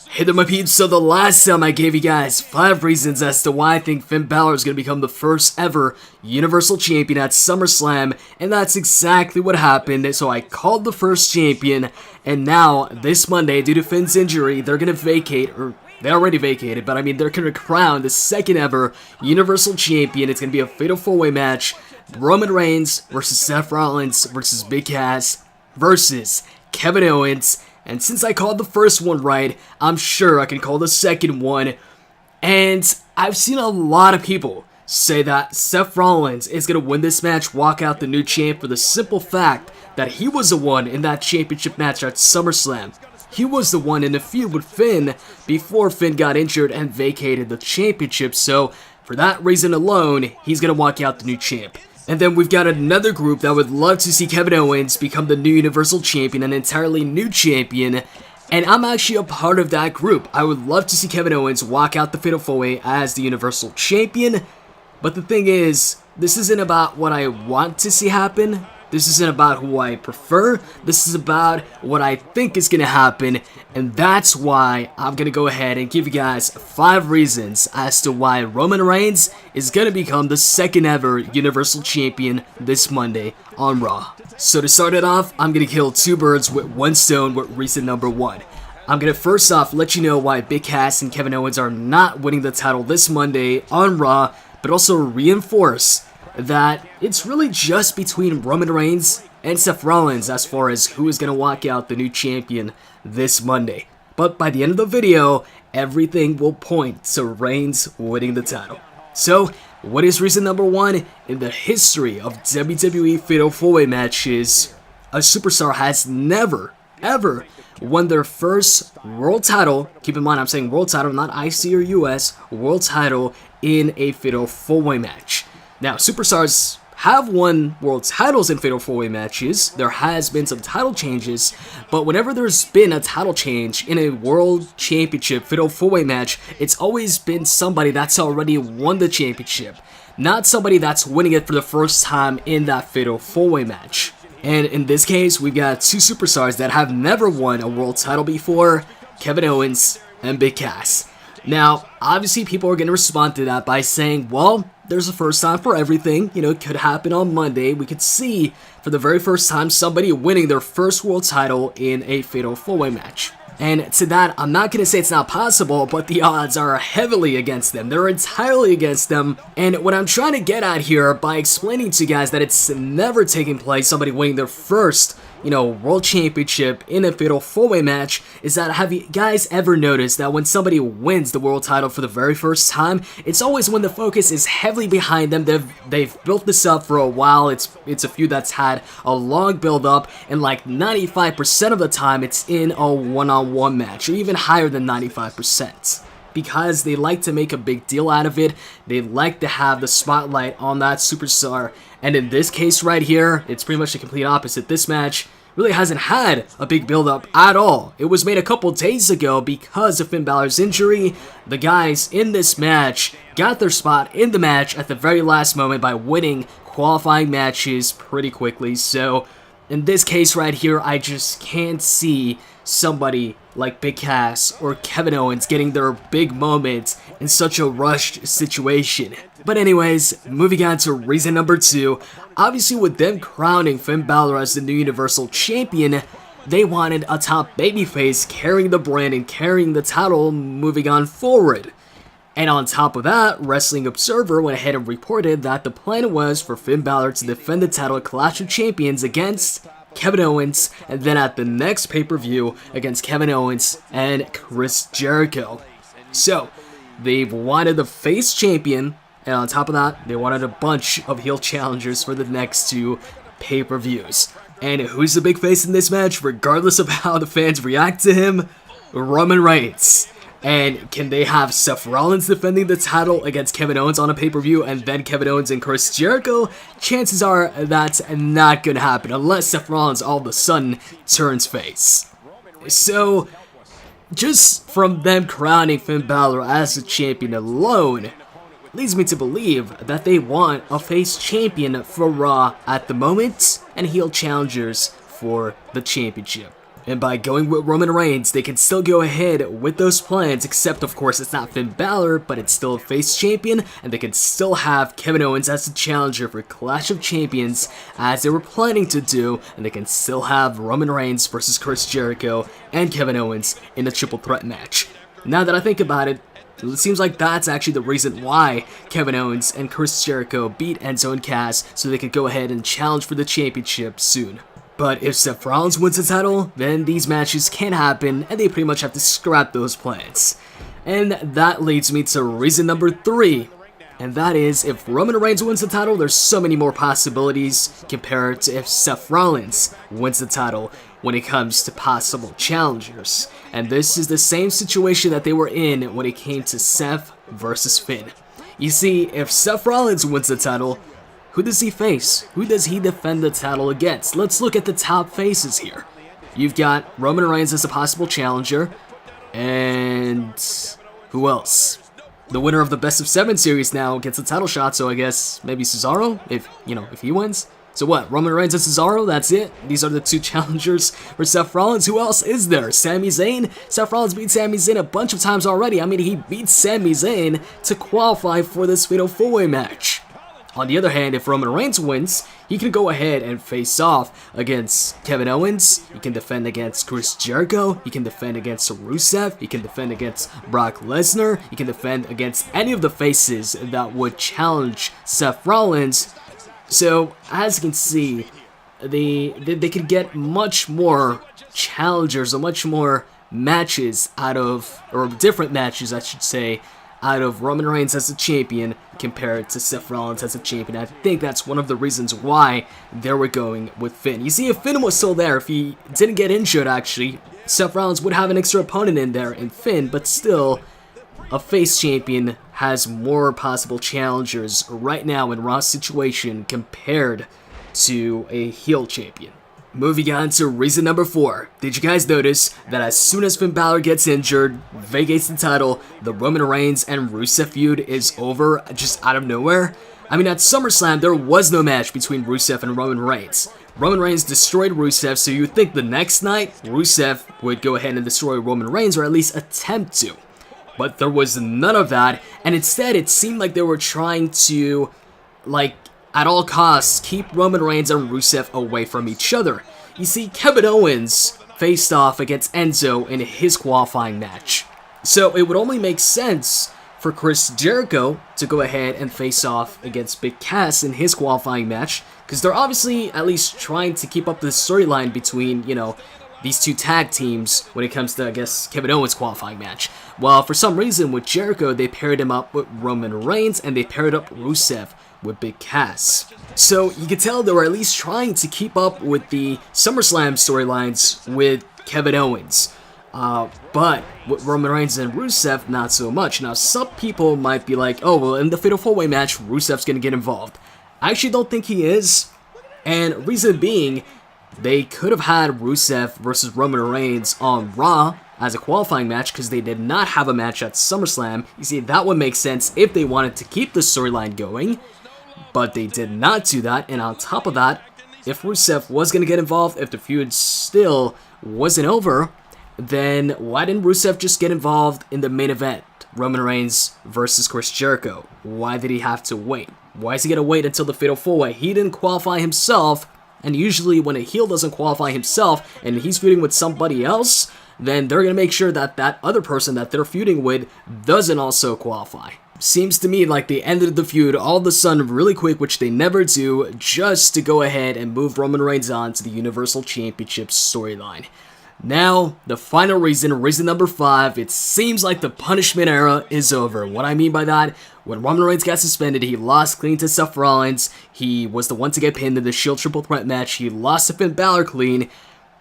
Hey there my peeps, so the last time I gave you guys 5 reasons as to why I think Finn Bálor is going to become the first ever Universal Champion at SummerSlam, and that's exactly what happened. So I called the first champion, and now, this Monday, due to Finn's injury, they're going to vacate, or they already vacated, but I mean they're going to crown the second ever Universal Champion. It's going to be a Fatal 4-Way match, Roman Reigns versus Seth Rollins versus Big Cass versus Kevin Owens. And since I called the first one right, I'm sure I can call the second one. And I've seen a lot of people say that Seth Rollins is going to win this match, walk out the new champ, for the simple fact that he was the one in that championship match at SummerSlam. He was the one in the feud with Finn before Finn got injured and vacated the championship. So for that reason alone, he's going to walk out the new champ. And then we've got another group that would love to see Kevin Owens become the new Universal Champion, an entirely new champion, and I'm actually a part of that group. I would love to see Kevin Owens walk out the Fatal 4-Way as the Universal Champion, but the thing is, this isn't about what I want to see happen. This isn't about who I prefer. This is about what I think is going to happen, and that's why I'm going to go ahead and give you guys 5 reasons as to why Roman Reigns is going to become the second ever Universal Champion this Monday on Raw. So to start it off, I'm going to kill 2 birds with 1 stone with reason number 1. I'm going to first off let you know why Big Cass and Kevin Owens are not winning the title this Monday on Raw, but also reinforce that it's really just between Roman Reigns and Seth Rollins as far as who is going to walk out the new champion this Monday. But by the end of the video, everything will point to Reigns winning the title. So, what is reason number 1? In the history of WWE Fatal 4-Way matches, a superstar has never, ever won their first world title, keep in mind I'm saying world title, not IC or US, world title in a Fatal 4-Way match. Now, superstars have won world titles in Fatal 4-Way matches. There has been some title changes, but whenever there's been a title change in a world championship Fatal 4-Way match, it's always been somebody that's already won the championship, not somebody that's winning it for the first time in that Fatal 4-Way match. And in this case, we've got 2 superstars that have never won a world title before, Kevin Owens and Big Cass. Now, obviously people are going to respond to that by saying, well, there's a first time for everything. You know, it could happen on Monday. We could see for the very first time somebody winning their first world title in a Fatal 4-Way match. And to that, I'm not going to say it's not possible, but the odds are heavily against them. They're entirely against them. And what I'm trying to get at here by explaining to you guys that it's never taken place, somebody winning their first world championship in a Fatal 4-Way match, is that have you guys ever noticed that when somebody wins the world title for the very first time, it's always when the focus is heavily behind them. They've built this up for a while. It's a feud that's had a long build up, and like 95% of the time it's in a one-on-one match, or even higher than 95%. Because they like to make a big deal out of it. They like to have the spotlight on that superstar. And in this case right here, it's pretty much the complete opposite. This match really hasn't had a big build-up at all. It was made a couple days ago because of Finn Bálor's injury. The guys in this match got their spot in the match at the very last moment by winning qualifying matches pretty quickly. So in this case right here, I just can't see somebody like Big Cass or Kevin Owens getting their big moment in such a rushed situation. But anyways, moving on to reason number 2, obviously with them crowning Finn Bálor as the new Universal Champion, they wanted a top babyface carrying the brand and carrying the title moving on forward. And on top of that, Wrestling Observer went ahead and reported that the plan was for Finn Bálor to defend the title at Clash of Champions against Kevin Owens, and then at the next pay-per-view against Kevin Owens and Chris Jericho. So, they've wanted the face champion, and on top of that, they wanted a bunch of heel challengers for the next 2 pay-per-views. And who's the big face in this match, regardless of how the fans react to him? Roman Reigns. And can they have Seth Rollins defending the title against Kevin Owens on a pay-per-view and then Kevin Owens and Chris Jericho? Chances are that's not going to happen unless Seth Rollins all of a sudden turns face. So, just from them crowning Finn Bálor as the champion alone leads me to believe that they want a face champion for Raw at the moment and heel challengers for the championship. And by going with Roman Reigns, they can still go ahead with those plans, except of course it's not Finn Bálor, but it's still a face champion, and they can still have Kevin Owens as the challenger for Clash of Champions, as they were planning to do, and they can still have Roman Reigns versus Chris Jericho and Kevin Owens in a triple threat match. Now that I think about it, it seems like that's actually the reason why Kevin Owens and Chris Jericho beat Enzo and Cass, so they could go ahead and challenge for the championship soon. But if Seth Rollins wins the title, then these matches can't happen, and they pretty much have to scrap those plans. And that leads me to reason number 3, and that is, if Roman Reigns wins the title, there's so many more possibilities compared to if Seth Rollins wins the title when it comes to possible challengers. And this is the same situation that they were in when it came to Seth versus Finn. You see, if Seth Rollins wins the title, who does he face? Who does he defend the title against? Let's look at the top faces here. You've got Roman Reigns as a possible challenger, and who else? The winner of the Best of 7 series now gets a title shot, so I guess maybe Cesaro, if he wins. So what, Roman Reigns and Cesaro, that's it? These are the 2 challengers for Seth Rollins. Who else is there? Sami Zayn? Seth Rollins beat Sami Zayn a bunch of times already. I mean, he beat Sami Zayn to qualify for this Fatal 4-Way match. On the other hand, if Roman Reigns wins, he can go ahead and face off against Kevin Owens, he can defend against Chris Jericho, he can defend against Rusev, he can defend against Brock Lesnar, he can defend against any of the faces that would challenge Seth Rollins. So, as you can see, they could get much more challengers, or much more matches out of, or different matches I should say, out of Roman Reigns as a champion compared to Seth Rollins as a champion. I think that's one of the reasons why they were going with Finn. You see, if Finn was still there, if he didn't get injured actually, Seth Rollins would have an extra opponent in there in Finn, but still, a face champion has more possible challengers right now in Raw's situation compared to a heel champion. Moving on to reason number 4. Did you guys notice that as soon as Finn Bálor gets injured, vacates the title, the Roman Reigns and Rusev feud is over just out of nowhere? I mean, at SummerSlam, there was no match between Rusev and Roman Reigns. Roman Reigns destroyed Rusev, so you'd think the next night, Rusev would go ahead and destroy Roman Reigns, or at least attempt to. But there was none of that, and instead it seemed like they were trying to, at all costs, keep Roman Reigns and Rusev away from each other. You see, Kevin Owens faced off against Enzo in his qualifying match. So it would only make sense for Chris Jericho to go ahead and face off against Big Cass in his qualifying match, because they're obviously at least trying to keep up the storyline between, these 2 tag teams when it comes to, I guess, Kevin Owens' qualifying match. Well, for some reason with Jericho, they paired him up with Roman Reigns, and they paired up Rusev with Big Cass. So you can tell they were at least trying to keep up with the SummerSlam storylines with Kevin Owens. But with Roman Reigns and Rusev, not so much. Now, some people might be like, oh, well, in the Fatal 4-Way match, Rusev's gonna get involved. I actually don't think he is. And reason being, they could have had Rusev versus Roman Reigns on Raw as a qualifying match because they did not have a match at SummerSlam. You see, that would make sense if they wanted to keep the storyline going, but they did not do that. And on top of that, if Rusev was going to get involved, if the feud still wasn't over, then why didn't Rusev just get involved in the main event? Roman Reigns versus Chris Jericho. Why did he have to wait? Why is he going to wait until the Fatal 4-Way? He didn't qualify himself. And usually when a heel doesn't qualify himself and he's feuding with somebody else, then they're going to make sure that that other person that they're feuding with doesn't also qualify. Seems to me like they ended the feud all of a sudden really quick, which they never do, just to go ahead and move Roman Reigns on to the Universal Championship storyline. Now, the final reason number 5, it seems like the punishment era is over. What I mean by that, when Roman Reigns got suspended, he lost clean to Seth Rollins. He was the one to get pinned in the Shield Triple Threat match. He lost to Finn Bálor clean.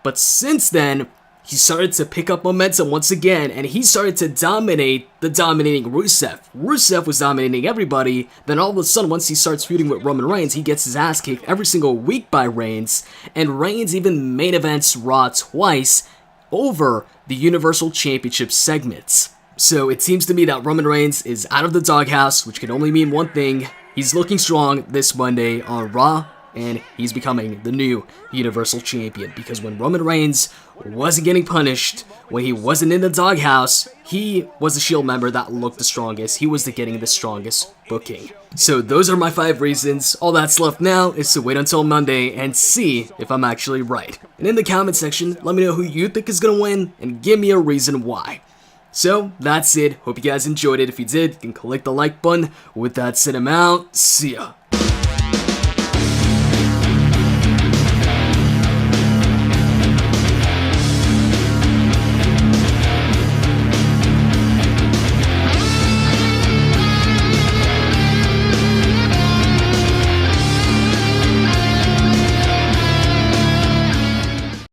But since then, he started to pick up momentum once again, and he started to dominate the dominating Rusev. Rusev was dominating everybody, then all of a sudden, once he starts feuding with Roman Reigns, he gets his ass kicked every single week by Reigns, and Reigns even main events Raw twice over the Universal Championship segments. So it seems to me that Roman Reigns is out of the doghouse, which can only mean one thing. He's looking strong this Monday on Raw, and he's becoming the new Universal Champion. Because when Roman Reigns wasn't getting punished, when he wasn't in the doghouse, he was the Shield member that looked the strongest. He was getting the strongest booking. So those are my 5 reasons. All that's left now is to wait until Monday and see if I'm actually right. And in the comment section, let me know who you think is going to win and give me a reason why. So that's it. Hope you guys enjoyed it. If you did, you can click the like button. With that said, I'm out. See ya.